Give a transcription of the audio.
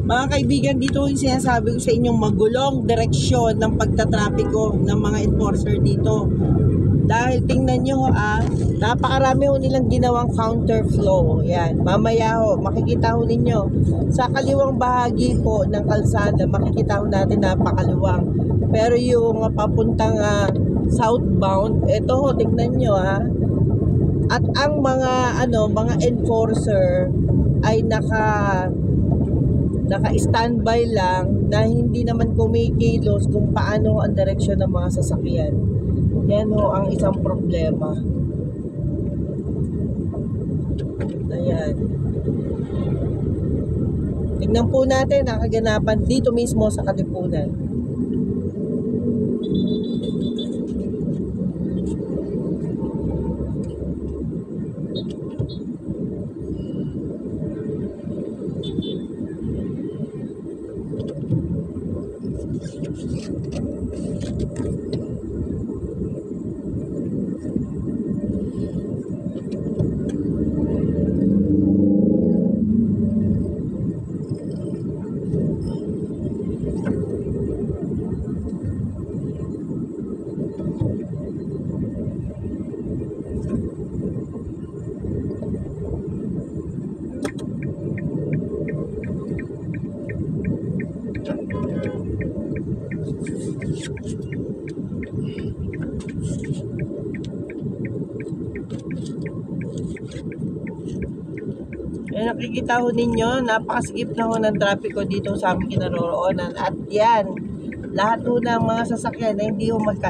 Mga kaibigan, dito yung sinasabi ko sa inyong magulong direksyon ng pagtatrapiko ng mga enforcer dito. Dahil tingnan nyo napakarami ho nilang ginawang counterflow. Yan, mamaya ho, makikita ho ninyo. Sa kaliwang bahagi po ng kalsada, makikita ho natin napakaliwang. Pero yung papuntang southbound, ito ho, tingnan nyo At ang mga enforcer ay naka-standby lang na hindi naman kumikilos kung paano ang direksyon ng mga sasakyan. Yan ho ang isang problema. Ayan. Tingnan po natin ang kaganapan dito mismo sa Katipunan. Nakikita ho ninyo, napakasigip na ho ng trapiko dito sa aming kinaroroonan. At yan, lahat ho ng mga sasakyan na hindi ho